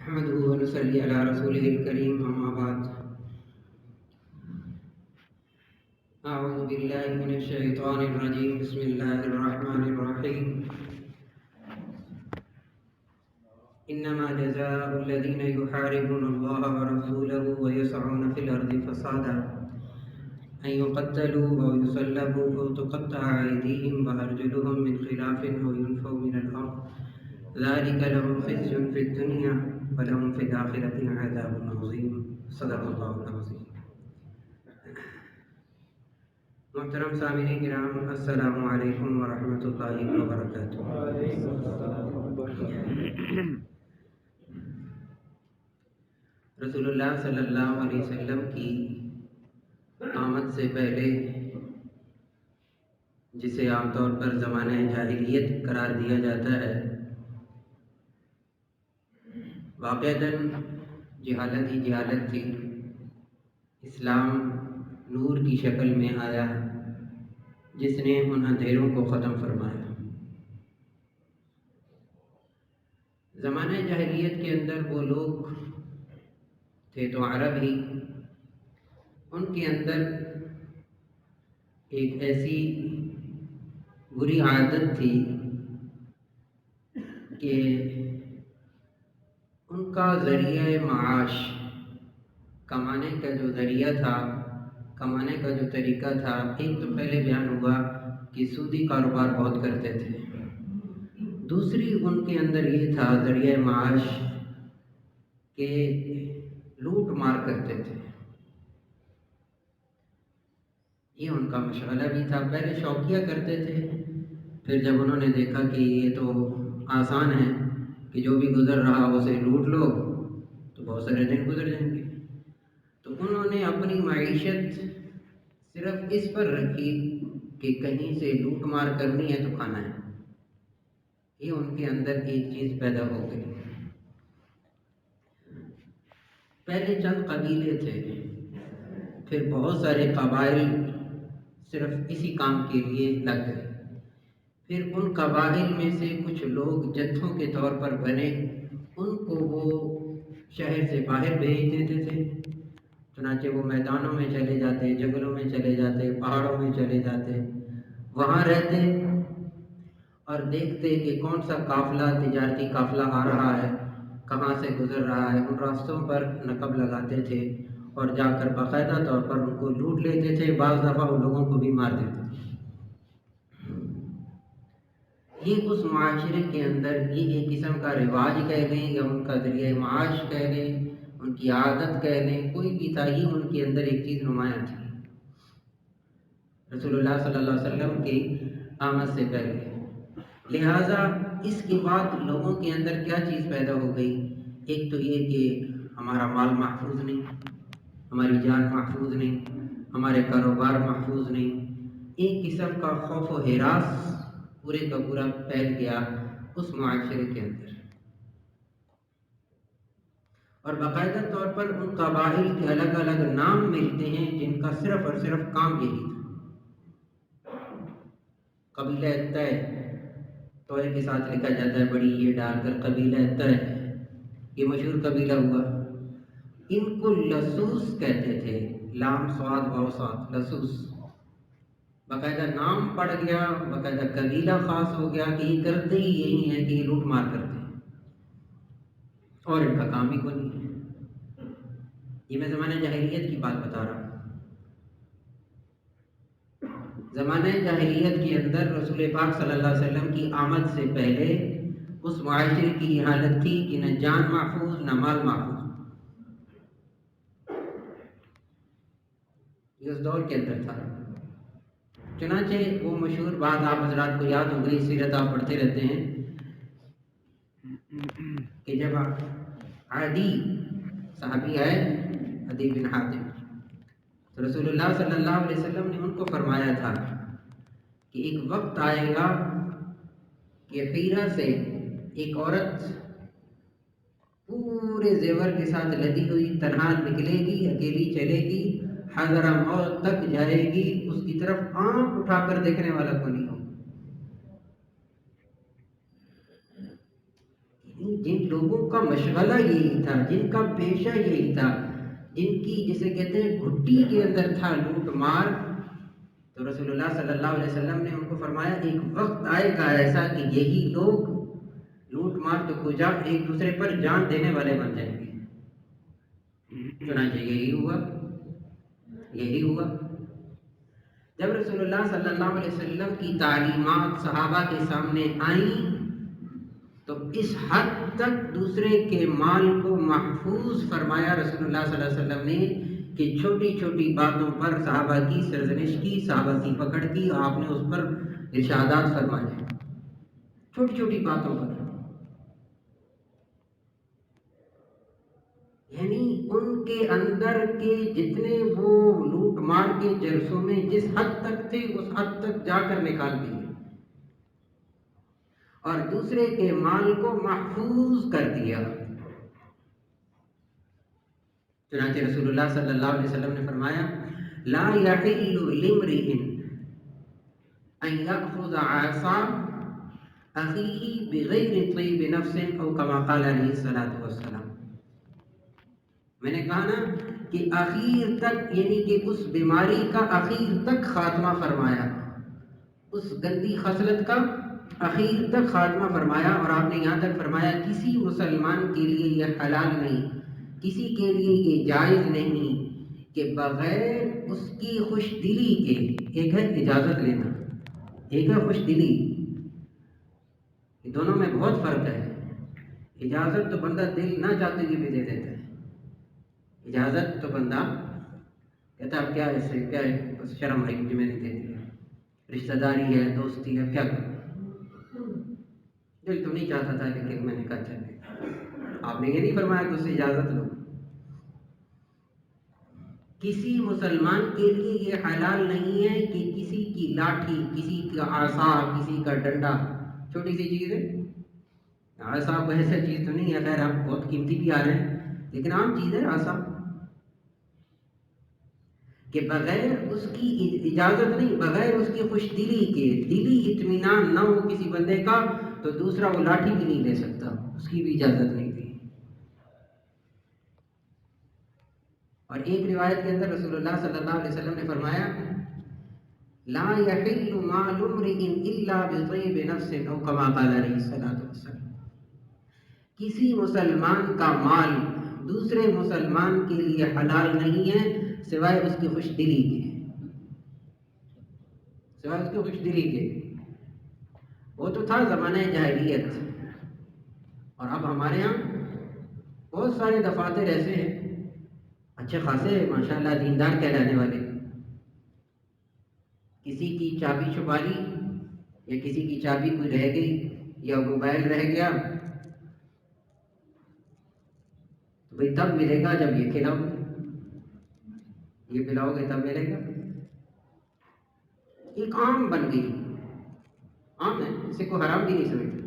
احمده ونصلي على رسوله الكريم اما بعد اعوذ بالله من الشيطان الرجيم بسم الله الرحمن الرحيم انما جزاء الذين يحاربون الله ورسوله ويسعون في الارض فسادا ان يقتلوا او يصلبوا او تقطع ايديهم وارجلهم من خلاف او ينفوا من الارض ذلك لهم خزي في الدنيا ولهم في الآخرة عذاب عظيم صدق اللہ العظیم۔ محترم سامعین کرام، السلام علیکم ورحمۃ اللہ وبرکاتہ۔ رسول اللہ صلی اللہ علیہ وسلم کی آمد سے پہلے، جسے عام طور پر زمانہ جاہلیت قرار دیا جاتا ہے، واقعتاً جہالت ہی جہالت تھی۔ اسلام نور کی شکل میں آیا جس نے ان اندھیروں کو ختم فرمایا۔ زمانہ جاہلیت کے اندر وہ لوگ تھے تو عرب ہی، ان کے اندر ایک ایسی بری عادت تھی کہ ان کا ذریعہ معاش، کمانے کا جو ذریعہ تھا، کمانے کا جو طریقہ تھا، ایک تو پہلے بیان ہوا کہ سودی کاروبار بہت کرتے تھے، دوسری ان کے اندر یہ تھا ذریعہ معاش کہ لوٹ مار کرتے تھے۔ یہ ان کا مشغلہ بھی تھا۔ پہلے شوقیہ کرتے تھے، پھر جب انہوں نے دیکھا کہ یہ تو آسان ہے کہ جو بھی گزر رہا اسے لوٹ لو تو بہت سارے دن گزر جائیں گے، تو انہوں نے اپنی معیشت صرف اس پر رکھی کہ کہیں سے لوٹ مار کرنی ہے تو کھانا ہے۔ یہ ان کے اندر ایک چیز پیدا ہو گئی۔ پہلے چند قبیلے تھے، پھر بہت سارے قبائل صرف اسی کام کے لیے لگ گئے۔ پھر ان قبائل میں سے کچھ لوگ جتھوں کے طور پر بنے، ان کو وہ شہر سے باہر بھیج دیتے تھے، چنانچہ وہ میدانوں میں چلے جاتے، جنگلوں میں چلے جاتے، پہاڑوں میں چلے جاتے، وہاں رہتے اور دیکھتے کہ کون سا قافلہ، تجارتی قافلہ آ رہا ہے، کہاں سے گزر رہا ہے، ان راستوں پر نقب لگاتے تھے اور جا کر باقاعدہ طور پر ان کو لوٹ لیتے تھے، بعض دفعہ ان لوگوں کو بھی مار دیتے تھے۔ یہ اس معاشرے کے اندر یہ ایک قسم کا رواج کہہ لیں یا ان کا ذریعہ معاش کہہ لیں، ان کی عادت کہہ لیں، کوئی بھی تھا، یہ ان کے اندر ایک چیز نمایاں تھی رسول اللہ صلی اللہ علیہ وسلم کی آمد سے پہلے۔ لہٰذا اس کے بعد لوگوں کے اندر کیا چیز پیدا ہو گئی؟ ایک تو یہ کہ ہمارا مال محفوظ نہیں، ہماری جان محفوظ نہیں، ہمارے کاروبار محفوظ نہیں، ایک قسم کا خوف و ہراس پورے کا پورا پھیل گیا اس معاشرے کے اندر، اور باقاعدہ طور پر ان قبائل کے الگ الگ نام ملتے ہیں جن کا صرف اور صرف کام یہی تھا۔ قبیلہ طے، طے کے ساتھ لکھا جاتا ہے بڑی یہ ڈال کر، قبیلہ طے، یہ مشہور قبیلہ ہوا۔ ان کو لسوس کہتے تھے، لام صاد واو صاد، لسوس۔ باقاعدہ نام پڑ گیا، باقاعدہ قبیلہ خاص ہو گیا کہ یہ کرتے ہی یہی ہیں کہ یہ لوٹ مار کرتے ہیں اور ان کا کام ہی کوئی نہیں ہے۔ یہ میں زمانہ جاہلیت کی بات بتا رہا ہوں۔ زمانہ جاہلیت کے اندر رسول پاک صلی اللہ علیہ وسلم کی آمد سے پہلے اس معاشرے کی یہ حالت تھی کہ نہ جان محفوظ نہ مال محفوظ۔ یہ اس دور کے اندر تھا۔ چنانچہ وہ مشہور بات آپ حضرات کو یاد ہو گئی، سیرت آپ پڑھتے رہتے ہیں کہ جب عدی صحابی ہے، عدی بن حاتم، تو رسول اللہ صلی اللہ علیہ وسلم نے ان کو فرمایا تھا کہ ایک وقت آئے گا کہ حیرہ سے ایک عورت پورے زیور کے ساتھ لدی ہوئی تنہا نکلے گی، اکیلی چلے گی، حضر موت تک جائے گی، اس کی طرف آنکھ اٹھا کر دیکھنے والا کوئی نہیں ہوگا۔ جن لوگوں کا مشغلہ یہی تھا، جن کا پیشہ یہی تھا، جن کی جسے کہتے ہیں گھٹی کے اندر تھا لوٹ مار، تو رسول اللہ صلی اللہ علیہ وسلم نے ان کو فرمایا ایک وقت آئے گا ایسا کہ یہی لوگ لوٹ مار تو کجا ایک دوسرے پر جان دینے والے بن جائیں گے۔ چنانچہ یہی ہوا۔ جب رسول اللہ صلی اللہ علیہ وسلم کی تعلیمات صحابہ کے سامنے آئیں تو اس حد تک دوسرے کے مال کو محفوظ فرمایا رسول اللہ صلی اللہ علیہ وسلم نے کہ چھوٹی چھوٹی باتوں پر صحابہ کی سرزنش کی، صحابہ کی پکڑ کی، آپ نے اس پر ارشادات فرمائے، چھوٹی چھوٹی باتوں پر۔ یعنی ان کے اندر کے جتنے وہ لوٹ مار کے جرسوں میں جس حد تک تھے اس حد تک جا کر نکال دیے اور دوسرے کے مال کو محفوظ کر دیا۔ چنانچہ رسول اللہ صلی اللہ علیہ وسلم نے فرمایا لا يحل لامرئ ان يأخذ عصا اخیہ بغیر طیب نفس او کما قال علیہ الصلوۃ والسلام۔ میں نے کہا نا کہ آخر تک، یعنی کہ اس بیماری کا آخر تک خاتمہ فرمایا، اس گندی خصلت کا آخر تک خاتمہ فرمایا، اور آپ نے یہاں تک فرمایا کسی مسلمان کے لیے یہ حلال نہیں، کسی کے لیے یہ جائز نہیں کہ بغیر اس کی خوش دلی کے، ایک ہے اجازت لینا، ایک ہے خوش دلی، دونوں میں بہت فرق ہے۔ اجازت تو بندہ دل نہ چاہتے ہوئے بھی دے دیتا ہے، اجازت تو بندہ کہتا اب کیا ایسے کیا ہے، بس شرم آئی مجھے، میں نے دے دیا، رشتہ داری ہے، دوستی ہے، کیا کروں، دل تو نہیں چاہتا تھا لیکن میں نے کہا چلے۔ آپ نے یہ نہیں فرمایا کہ اس سے اجازت لو۔ کسی مسلمان کے لیے یہ حلال نہیں ہے کہ کسی کی لاٹھی، کسی کا عصا، کسی کا ڈنڈا، چھوٹی سی چیز ہے، عصا کوئی ایسا چیز تو نہیں ہے، خیر آپ بہت قیمتی بھی آ رہے ہیں لیکن عام چیز ہے عصا، کہ بغیر اس کی اجازت نہیں، بغیر اس کی خوش دلی کے، دلی اطمینان نہ ہو کسی بندے کا تو دوسرا وہ لاٹھی بھی نہیں لے سکتا، اس کی بھی اجازت نہیں تھی۔ اور ایک روایت کے اندر رسول اللہ صلی اللہ علیہ وسلم نے فرمایا لا يحل مال امرئ الا بطیب نفس او کما قال علیہ الصلوۃ والسلام۔ کسی مسلمان کا مال دوسرے مسلمان کے لیے حلال نہیں ہے سوائے اس کی خوش دلی کے، سوائے اس کی خوش دلی کے۔ وہ تو تھا زمانہ جاہلیت، اور اب ہمارے ہاں بہت سارے دفاتر ایسے ہیں اچھے خاصے ماشاءاللہ دیندار کہلانے والے، کسی کی چابی چھپا لی یا کسی کی چابی کوئی رہ گئی یا موبائل رہ گیا تو بھئی تب ملے گا جب یہ کھلاؤ گے، یہ پلاؤ گے تب ملے گا۔ ایک عام بن گئی، عام ہے، اسے کوئی حرام بھی نہیں سمجھتا،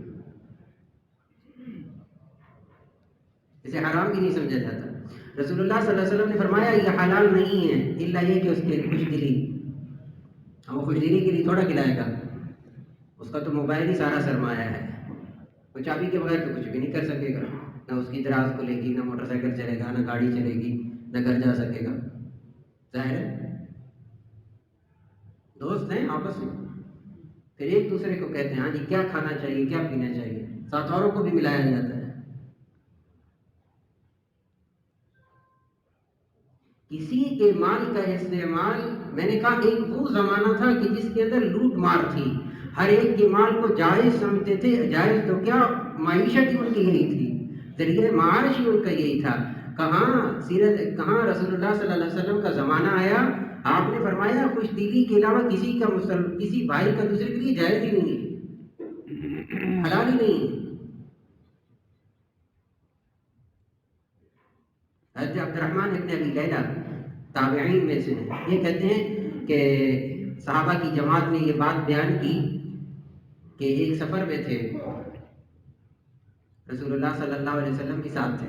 اسے حرام بھی نہیں سمجھا جاتا۔ رسول اللہ صلی اللہ علیہ وسلم نے فرمایا یہ حلال نہیں ہے الا یہ کہ اس کے خوش دلی، وہ خوش دلی کے لیے تھوڑا کھلائے گا، اس کا تو موبائل ہی سارا سرمایہ ہے، وہ چابی کے بغیر تو کچھ بھی نہیں کر سکے گا، نہ اس کی دراز کھلے گی، نہ موٹر سائیکل چلے گا، نہ گاڑی چلے گی، نہ گھر جا سکے گا۔ ظاہر ہے دوست ہیں آپس میں، پھر ایک دوسرے کو کہتے ہیں ہاں جی کیا کھانا چاہیے، کیا پینا چاہیے، ساتھ اوروں کو بھی ملایا جاتا ہے۔ کسی کے مال کا استعمال، میں نے کہا ایک وہ زمانہ تھا کہ جس کے اندر لوٹ مار تھی، ہر ایک کے مال کو جائز سمجھتے تھے، جائز تو کیا معیشت ہی ان کی یہی تھی، ذریعہ معاش ہی ان کا یہی تھا۔ کہاں رسول اللہ صلی اللہ علیہ وسلم کا زمانہ آیا، آپ نے فرمایا خوش دلی کے علاوہ کسی بھائی کا دوسرے کے لیے جائز ہی نہیں ہے، حلال ہی نہیں ہے۔ حضرت عبد الرحمن ابن ابی لیلہ تابعین میں سے یہ کہتے ہیں کہ صحابہ کی جماعت نے یہ بات بیان کی کہ ایک سفر میں تھے، رسول اللہ صلی اللہ علیہ وسلم کے ساتھ تھے،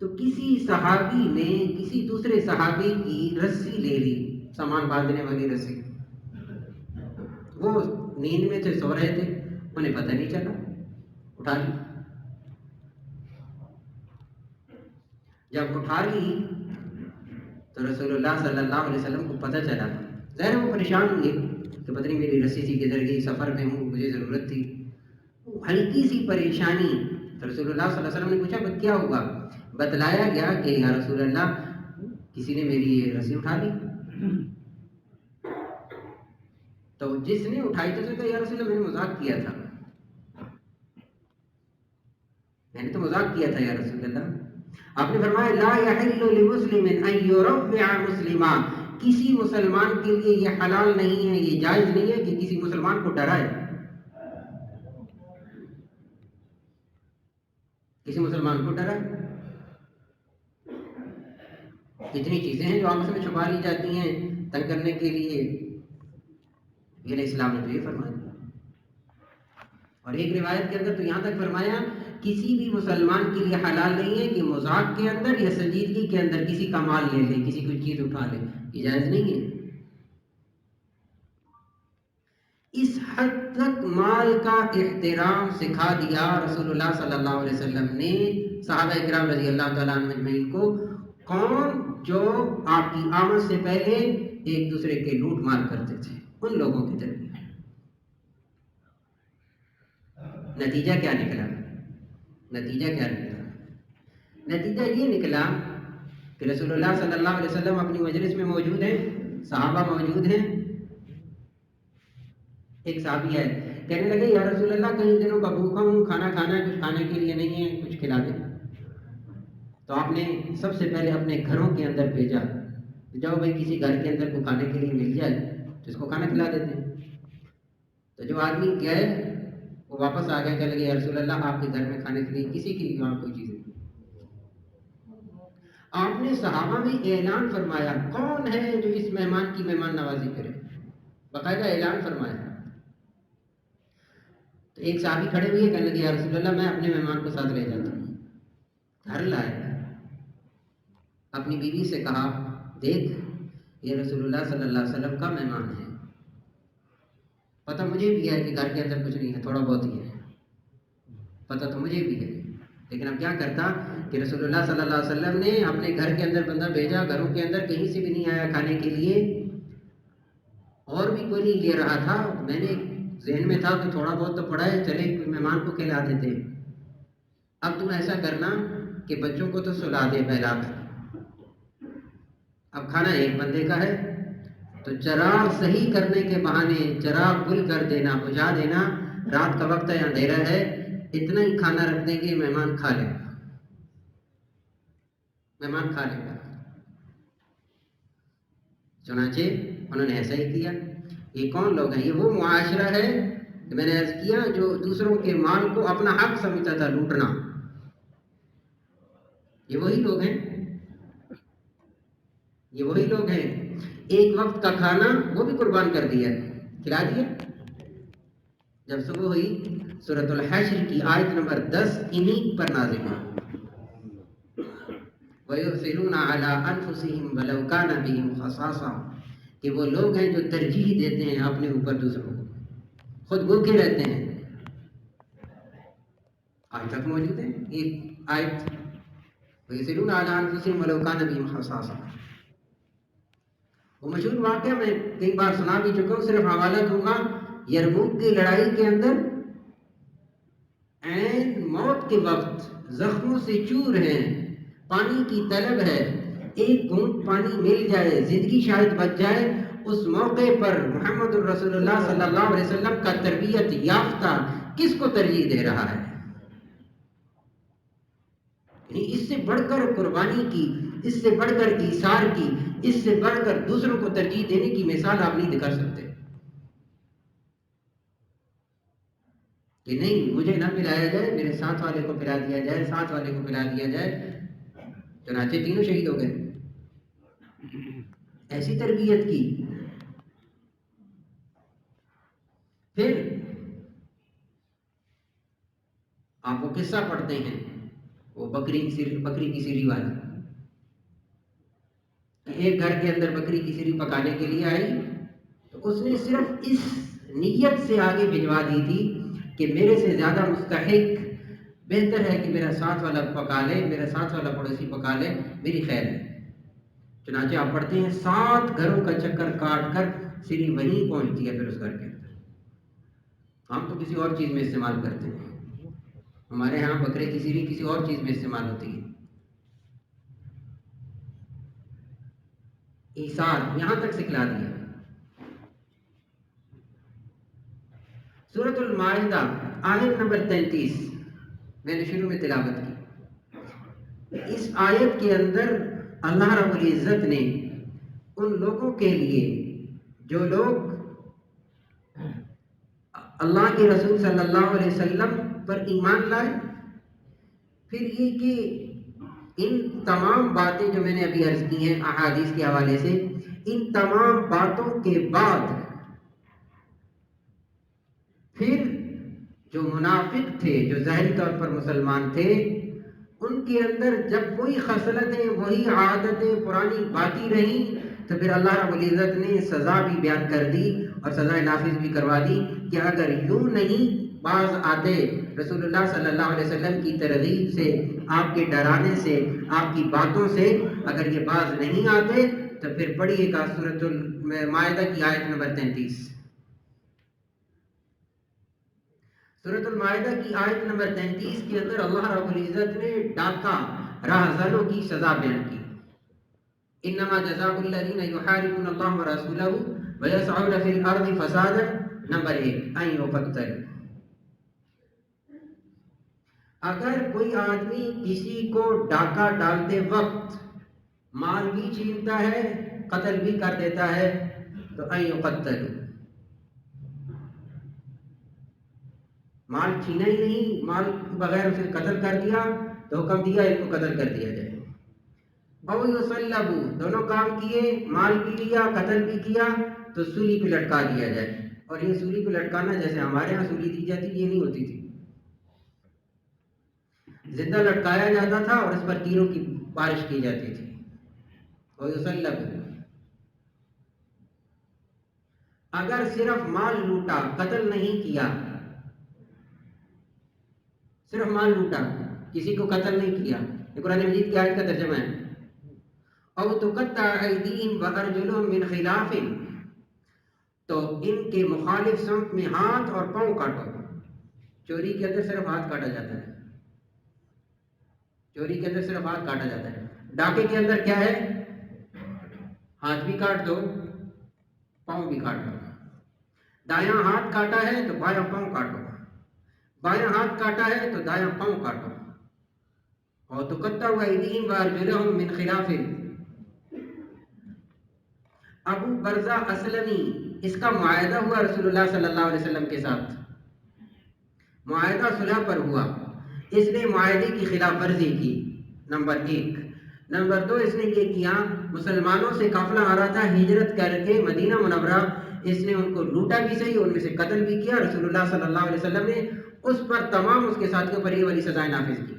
تو کسی صحابی نے کسی دوسرے صحابی کی رسی لے لی، سامان باندھنے والی رسی، وہ نیند میں تھے، سو رہے تھے، انہیں پتہ نہیں چلا، اٹھا لی. جب اٹھا لی تو رسول اللہ صلی اللہ علیہ وسلم کو پتہ چلا. ظاہر وہ پریشان ہوئے کہ پتہ نہیں میری رسی سی کدھر گئی، سفر میں ہوں، مجھے ضرورت تھی. ہلکی سی پریشانی. تو رسول اللہ صلی اللہ علیہ وسلم نے پوچھا کیا ہوا؟ بتلایا گیا کہ یا رسول اللہ کسی نے میری یہ رسی اٹھا لی. تو جس نے اٹھائی تو کہا یا رسول اللہ میں نے مذاق کیا تھا، میں نے تو مذاق کیا تھا یا رسول اللہ. آپ نے فرمایا لا یحل لمسلم ان یروع مسلما، کسی مسلمان کے لیے یہ حلال نہیں ہے، یہ جائز نہیں ہے کہ کسی مسلمان کو ڈرائے. کسی مسلمان کو ڈرائے. اتنی چیزیں ہیں جو آپس میں چھپا لی جاتی ہیں تنگ کرنے کے لیے، یہ اسلام نے تو یہ فرمایا. اور ایک روایت کے اندر تو یہاں تک فرمایا کسی بھی مسلمان کے لیے حلال نہیں ہے کہ مذاق کے اندر یا سنجیدگی کے اندر کسی کا مال لے لے، کسی کوئی چیز اٹھا لے، یہ جائز نہیں ہے. اس حد تک مال کا احترام سکھا دیا رسول اللہ صلی اللہ علیہ وسلم نے صحابہ کرام رضی اللہ تعالیٰ عنہ اجمعین کو. کون؟ جو آپ کی آمد سے پہلے ایک دوسرے کے لوٹ مار کرتے تھے، ان لوگوں کی طرف. نتیجہ کیا نکلا؟ نتیجہ یہ نکلا کہ رسول اللہ صلی اللہ علیہ وسلم اپنی مجلس میں موجود ہیں، صحابہ موجود ہیں. ایک صحابی ہے، کہنے لگے یا رسول اللہ کئی دنوں کا بھوکا ہوں، کھانا کھانا ہے، کچھ کھانے کے لیے نہیں ہے، کچھ کھلا دیں. تو آپ نے سب سے پہلے اپنے گھروں کے اندر بھیجا، جاؤ بھائی کسی گھر کے اندر کو کھانے کے لیے مل جائے تو اس کو کھانا کھلا دیتے ہیں. تو جو آدمی گئے وہ واپس آ گئے، کہنے لگے یا رسول اللہ آپ کے گھر میں کھانے کے لیے کسی کی وہاں کوئی چیز نہیں. آپ نے صحابہ میں اعلان فرمایا کون ہے جو اس مہمان کی مہمان نوازی کرے، باقاعدہ اعلان فرمایا. تو ایک صحابی کھڑے ہوئے کہنے لگے یا رسول اللہ میں اپنے مہمان کو ساتھ لے جاتا ہوں. گھر لائے، اپنی بیوی سے کہا دیکھ یہ رسول اللہ صلی اللہ علیہ وسلم کا مہمان ہے، پتہ مجھے بھی ہے کہ گھر کے اندر کچھ نہیں ہے، تھوڑا بہت ہی ہے، پتہ تو مجھے بھی ہے، لیکن اب کیا کرتا کہ رسول اللہ صلی اللہ علیہ وسلم نے اپنے گھر کے اندر بندہ بھیجا، گھروں کے اندر کہیں سے بھی نہیں آیا کھانے کے لیے، اور بھی کوئی نہیں لے رہا تھا. میں نے ذہن میں تھا کہ تھوڑا بہت تو پڑا ہے، چلے کوئی مہمان کو کھلا دیتے. اب تم ایسا کرنا کہ بچوں کو تو سلا دے پہلا کر، اب کھانا ایک بندے کا ہے تو چراغ صحیح کرنے کے بہانے چراغ گل کر دینا، بجھا دینا، رات کا وقت ہے اندھیرا ہے، اتنا ہی کھانا رکھ دیں گے، مہمان کھا لے گا، مہمان کھا لے گا. چنانچہ انہوں نے ایسا ہی کیا. یہ کون لوگ ہیں؟ یہ وہ معاشرہ ہے کہ میں نے عرض کیا جو دوسروں کے مال کو اپنا حق سمجھتا تھا لوٹنا. یہ وہی لوگ ہیں، یہ وہی لوگ ہیں. ایک وقت کا کھانا وہ بھی قربان کر دیا، کھلا دیا. جب صبح ہوئی سورۃ الحشر کی آیت نمبر 10 انہی پر نازل ہوئی. وَيُؤْثِرُونَ عَلَىٰ أَنفُسِهِمْ وَلَوْ كَانَ بِهِمْ خَصَاصَةٌ، کہ وہ لوگ ہیں جو ترجیح دیتے ہیں اپنے اوپر دوسروں کو، خود بھوکے رہتے ہیں. آج تک موجود ہے ایک آیت وَيُؤْثِرُونَ عَلَىٰ أَنفُسِهِمْ وَلَوْ كَانَ بِهِمْ خَصَاصَةٌ. وہ مشہور واقعہ میں کئی بار سنا بھی چکا ہوں، صرف حوالہ دوں گا. یرموک کی لڑائی کے اندر عین موت کے وقت زخموں سے چور ہیں، پانی کی طلب ہے، ایک گھونٹ پانی مل جائے زندگی شاید بچ جائے. اس موقع پر محمد الرسول اللہ صلی اللہ علیہ وسلم کا تربیت یافتہ کس کو ترجیح دے رہا ہے؟ یعنی اس سے بڑھ کر قربانی کی، اس سے بڑھ کر ایثار کی، اس سے بڑھ کر دوسروں کو ترجیح دینے کی مثال آپ نہیں دکھا سکتے. کہ نہیں مجھے نہ پلایا جائے، میرے ساتھ والے کو پلا دیا جائے، ساتھ والے کو پلا دیا جائے. چنانچہ تینوں شہید ہو گئے. ایسی تربیت کی. پھر آپ وہ قصہ پڑھتے ہیں، وہ بکری کی سیری والا. ایک گھر کے اندر بکری کی سیری پکانے کے لیے آئی تو اس نے صرف اس نیت سے آگے بھجوا دی تھی کہ میرے سے زیادہ مستحق بہتر ہے کہ میرا ساتھ والا پکا لے، میرا ساتھ والا پڑوسی پکا لے، میری خیر ہے۔ چنانچہ آپ پڑھتے ہیں 7 گھروں کا چکر کاٹ کر سیڑھی وہیں پہنچتی ہے پھر اس گھر کے اندر۔ ہم تو کسی اور چیز میں استعمال کرتے ہیں، ہمارے ہاں بکرے کی سیڑھی کسی اور چیز میں استعمال ہوتی ہے۔ ایثار یہاں تک سکھلا دیا۔ سورۃ المائدہ آیت نمبر 33 میں نے شروع میں تلاوت کی۔ اس آیت کے اندر اللہ رب العزت نے ان لوگوں کے لیے جو لوگ اللہ کے رسول صلی اللہ علیہ وسلم پر ایمان لائے، پھر یہ کہ ان تمام باتیں جو میں نے ابھی عرض کی ہیں احادیث کے حوالے سے، ان تمام باتوں کے بعد پھر جو منافق تھے، جو ظاہری طور پر مسلمان تھے، ان کے اندر جب وہی خصلتیں، وہی عادتیں پرانی باقی رہیں، تو پھر اللہ رب العزت نے سزا بھی بیان کر دی اور سزا نافذ بھی کروا دی کہ اگر یوں نہیں باز آتے، رسول اللہ صلی اللہ علیہ وسلم کی ترغیب سے، آپ کے ڈرانے سے، آپ کی باتوں سے اگر یہ باز نہیں آتے تو پھر پڑھیے گا سورۃ المائدہ کی آیت نمبر 33۔ سورۃ المائدہ کی آیت نمبر 33 کے اندر اللہ رب العزت نے ڈاکہ راہزنوں کی سزا بیان کی۔ انما جزاء الذین یحاربون اللہ ورسولہ ویسعون فی الارض فسادا، نمبر 1 ان یقتلوا۔ اگر کوئی آدمی کسی کو ڈاکہ ڈالتے وقت مال بھی چھینتا ہے، قتل بھی کر دیتا ہے، تو ان یقتلوا، مال چھینا ہی نہیں، مال بغیر اسے قتل کر دیا تو حکم دیا ان کو قتل کر دیا جائے۔ او یصلبوا، دونوں کام کیے، مال بھی لیا، قتل بھی کیا، تو سولی پہ لٹکا دیا جائے۔ اور یہ سولی پہ لٹکانا جیسے ہمارے یہاں سولی دی جاتی یہ نہیں ہوتی تھی، زندہ لٹکایا جاتا تھا اور اس پر تیروں کی بارش کی جاتی تھی۔ او یصلبوا، اگر صرف مال لوٹا، قتل نہیں کیا، صرف مال لوٹا، کسی کو قتل نہیں کیا، یہ قرآن مجید کی آیت کا ترجمہ ہے۔ او تقطع ایدیہم وارجلہم من خلاف، تو ان کے مخالف سمت میں ہاتھ اور پاؤں کاٹو۔ چوری کے اندر صرف ہاتھ کاٹا جاتا ہے، چوری کے اندر صرف ہاتھ کاٹا جاتا ہے۔ ڈاکے کے اندر کیا ہے؟ ہاتھ بھی کاٹ دو، پاؤں بھی کاٹ دو۔ دایاں ہاتھ کاٹا ہے تو بایاں پاؤں کاٹو، بایاں ہاتھ کاٹا ہے تو دایاں پاؤں کاٹو۔ اور تقطع ایدیہم وارجلہم من خلاف، ابو برزہ اسلمی، اس کا معاہدہ ہوا رسول اللہ صلی اللہ علیہ وسلم کے ساتھ، معاہدہ صلح پر ہوا، اس نے معاہدے کی خلاف ورزی کی، نمبر 1۔ نمبر 2، اس نے یہ کیا، مسلمانوں سے قافلہ آ رہا تھا ہجرت کر کے مدینہ منورہ، اس نے ان کو لوٹا بھی صحیح، ان میں سے قتل بھی کیا۔ رسول اللہ صلی اللہ علیہ وسلم نے اس پر تمام اس کے ساتھیوں پر یہ والی سزائیں نافذ کی۔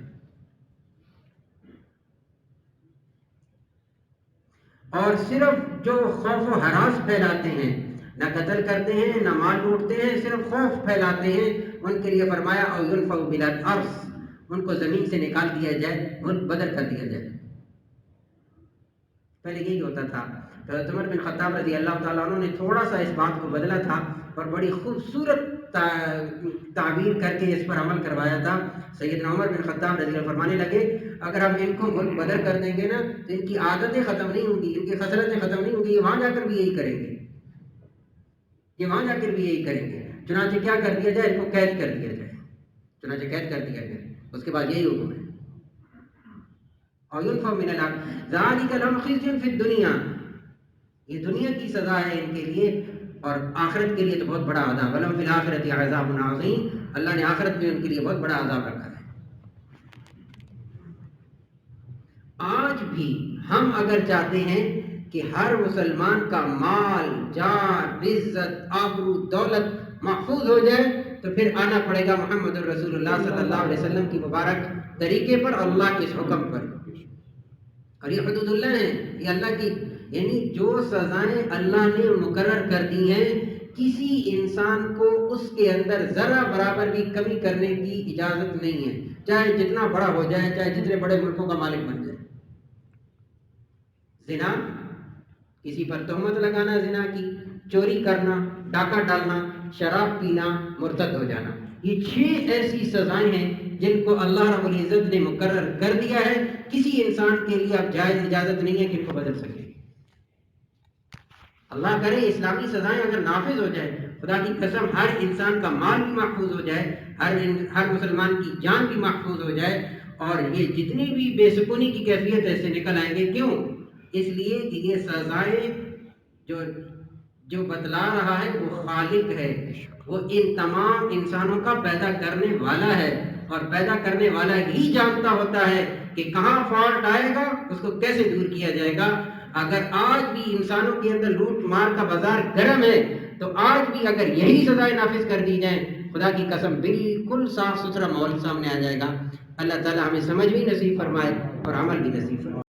اور صرف جو خوف و ہراس پھیلاتے ہیں، نہ قتل کرتے ہیں نہ مال لوٹتے ہیں، صرف خوف پھیلاتے ہیں، ان کے لیے فرمایا او ينفوا بالارض، ان کو زمین سے نکال دیا جائے، ملک بدر کر دیا جائے۔ پہلے یہی ہوتا تھا، حضرت عمر بن خطاب رضی اللہ تعالیٰ عنہ نے تھوڑا سا اس بات کو بدلا تھا اور بڑی خوبصورت تعبیر کر کے اس پر عمل کروایا تھا۔ سیدنا عمر بن خطاب رضی اللہ فرمانے لگے اگر ہم ان کو ملک بدر کر دیں گے نا تو ان کی عادتیں ختم نہیں ہوں گی، ان کی خصلتیں ختم نہیں ہوں گی، یہ وہاں جا کر بھی یہی کریں گے، یہ وہاں جا کر بھی یہی کریں گے۔ چنانچہ کیا کر دیا جائے؟ ان کو قید کر دیا جائے، چنانچہ قید کر دیا گیا، اس کے بعد یہی حکم ہے اور ينفع من الارض ذلك لهم خزي في الدنيا، یہ دنیا کی سزا ہے ان کے لیے، اور آخرت کے لیے تو بہت بڑا عذاب، ولہم فی الآخرۃ عذاب عظیم، اللہ نے آخرت میں ان کے لیے بہت بڑا عذاب رکھا ہے۔ آج بھی ہم اگر چاہتے ہیں کہ ہر مسلمان کا مال، جان، عزت، آبرو، دولت محفوظ ہو جائے تو پھر آنا پڑے گا محمد الرسول اللہ صلی اللہ علیہ وسلم کی مبارک طریقے پر، اللہ کے حکم پر۔ اور یہ حدود اللہ ہیں، یہ اللہ کی، یعنی جو سزائیں اللہ نے مقرر کر دی ہیں کسی انسان کو اس کے اندر ذرا برابر بھی کمی کرنے کی اجازت نہیں ہے، چاہے جتنا بڑا ہو جائے، چاہے جتنے بڑے ملکوں کا مالک بن جائے۔ زنا، کسی پر تہمت لگانا زنا کی، چوری کرنا، ڈاکہ ڈالنا، شراب پینا، مرتد ہو جانا، یہ 6 ایسی سزائیں ہیں جن کو اللہ رب العزت نے مقرر کر دیا ہے۔ کسی انسان کے لیے اب جائز اجازت نہیں ہے کہ ان کو بدل سکے۔ اللہ کرے اسلامی سزائیں اگر نافذ ہو جائے، خدا کی قسم ہر انسان کا مال بھی محفوظ ہو جائے، ہر مسلمان کی جان بھی محفوظ ہو جائے، اور یہ جتنی بھی بے سکونی کی کیفیت ہے سے نکل آئیں گے۔ کیوں؟ اس لیے کہ یہ سزائیں جو بتلا رہا ہے وہ خالق ہے، وہ ان تمام انسانوں کا پیدا کرنے والا ہے، اور پیدا کرنے والا ہی جانتا ہوتا ہے کہ کہاں فالٹ آئے گا، اس کو کیسے دور کیا جائے گا۔ اگر آج بھی انسانوں کے اندر لوٹ مار کا بازار گرم ہے، تو آج بھی اگر یہی سزائیں نافذ کر دی جائیں، خدا کی قسم بالکل صاف ستھرا ماحول سامنے آ جائے گا۔ اللہ تعالی ہمیں سمجھ بھی نصیب فرمائے اور عمل بھی نصیب فرمائے۔